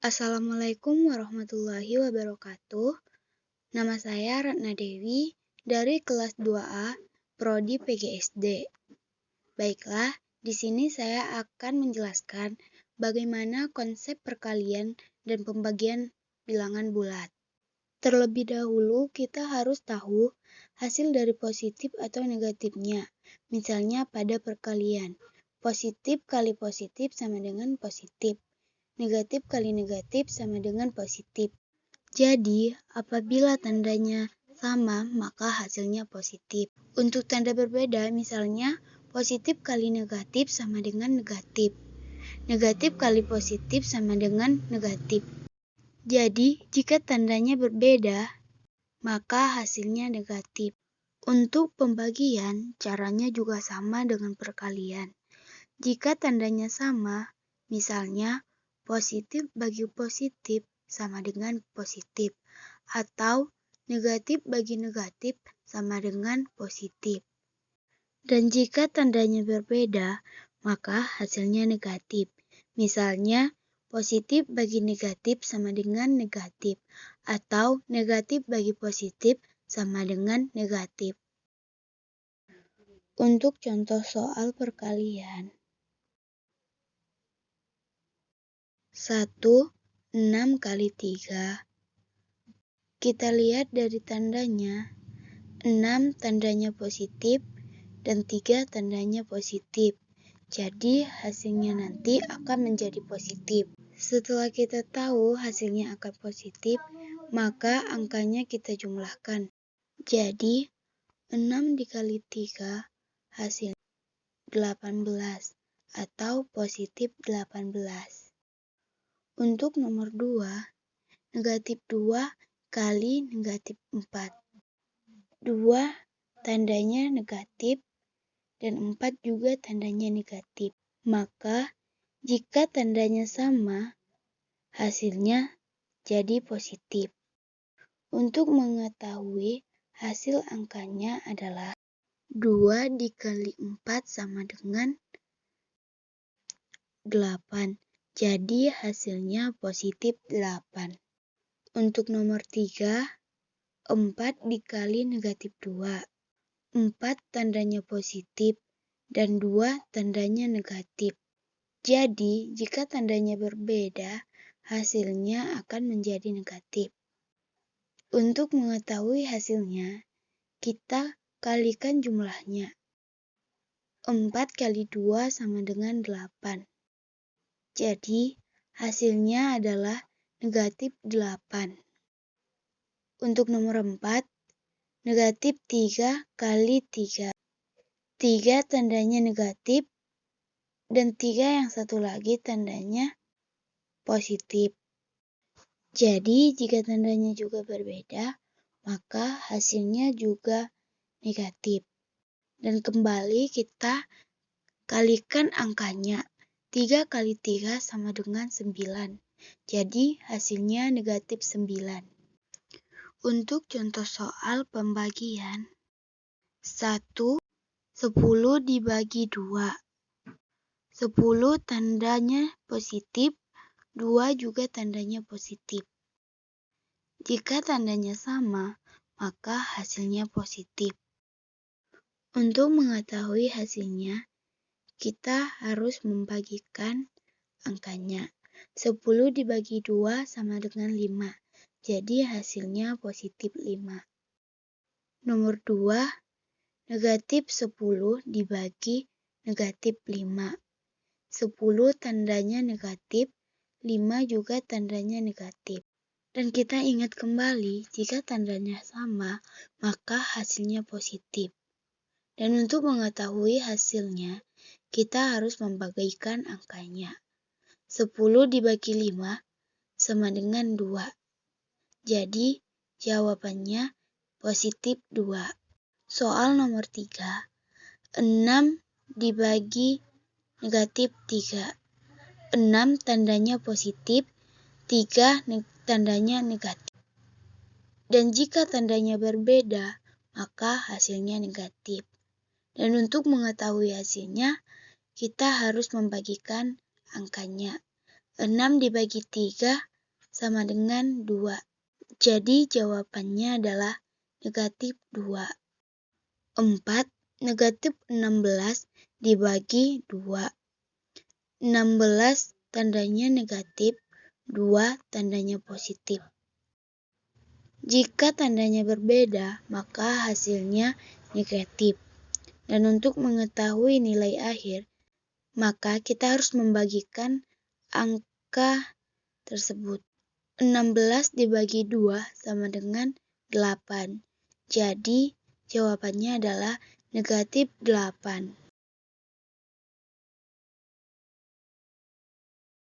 Assalamualaikum warahmatullahi wabarakatuh. Nama saya Ratna Dewi dari kelas 2A, Prodi PGSD. Baiklah, di sini saya akan menjelaskan bagaimana konsep perkalian dan pembagian bilangan bulat. Terlebih dahulu, kita harus tahu hasil dari positif atau negatifnya. Misalnya pada perkalian, positif kali positif sama dengan positif. Negatif kali negatif sama dengan positif. Jadi, apabila tandanya sama, maka hasilnya positif. Untuk tanda berbeda, misalnya positif kali negatif sama dengan negatif. Negatif kali positif sama dengan negatif. Jadi, jika tandanya berbeda, maka hasilnya negatif. Untuk pembagian, caranya juga sama dengan perkalian. Jika tandanya sama, misalnya positif bagi positif sama dengan positif, atau negatif bagi negatif sama dengan positif. Dan jika tandanya berbeda, maka hasilnya negatif. Misalnya, positif bagi negatif sama dengan negatif, atau negatif bagi positif sama dengan negatif. Untuk contoh soal perkalian, 1, 6 kali 3. Kita lihat dari tandanya, 6 tandanya positif dan 3 tandanya positif. Jadi hasilnya nanti akan menjadi positif. Setelah kita tahu hasilnya akan positif, maka angkanya kita jumlahkan. Jadi 6 dikali 3 hasilnya 18 atau positif 18. Untuk nomor 2, negatif 2 kali negatif 4. 2 tandanya negatif dan 4 juga tandanya negatif. Maka, jika tandanya sama, hasilnya jadi positif. Untuk mengetahui hasil angkanya adalah 2 dikali 4 sama dengan 8. Jadi hasilnya positif 8. Untuk nomor 3, 4 dikali negatif 2. 4 tandanya positif dan 2 tandanya negatif. Jadi jika tandanya berbeda, hasilnya akan menjadi negatif. Untuk mengetahui hasilnya, kita kalikan jumlahnya. 4 kali 2 sama dengan 8. Jadi, hasilnya adalah negatif 8. Untuk nomor 4, negatif 3 kali 3. 3 tandanya negatif, dan 3 yang satu lagi tandanya positif. Jadi, jika tandanya juga berbeda, maka hasilnya juga negatif. Dan kembali kita kalikan angkanya. 3 kali 3 sama dengan 9. Jadi hasilnya negatif 9. Untuk contoh soal pembagian, 1, 10 dibagi 2. 10 tandanya positif, 2 juga tandanya positif. Jika tandanya sama, maka hasilnya positif. Untuk mengetahui hasilnya, kita harus membagikan angkanya. 10 dibagi 2 sama dengan 5. Jadi hasilnya positif 5. Nomor 2, negatif 10 dibagi negatif 5. 10 tandanya negatif, 5 juga tandanya negatif. Dan kita ingat kembali, jika tandanya sama, maka hasilnya positif. Dan untuk mengetahui hasilnya, kita harus membagikan angkanya. 10 dibagi 5 sama dengan 2. Jadi, jawabannya positif 2. Soal nomor 3, 6 dibagi negatif 3. 6 tandanya positif, 3 tandanya negatif. Dan jika tandanya berbeda, maka hasilnya negatif. Dan untuk mengetahui hasilnya, kita harus membagikan angkanya. 6 dibagi 3 sama dengan 2. Jadi jawabannya adalah negatif 2. 4. Negatif 16 dibagi 2. 16 tandanya negatif, 2 tandanya positif. Jika tandanya berbeda, maka hasilnya negatif. Dan untuk mengetahui nilai akhir, maka kita harus membagikan angka tersebut. 16 dibagi 2 sama dengan 8. Jadi jawabannya adalah negatif 8.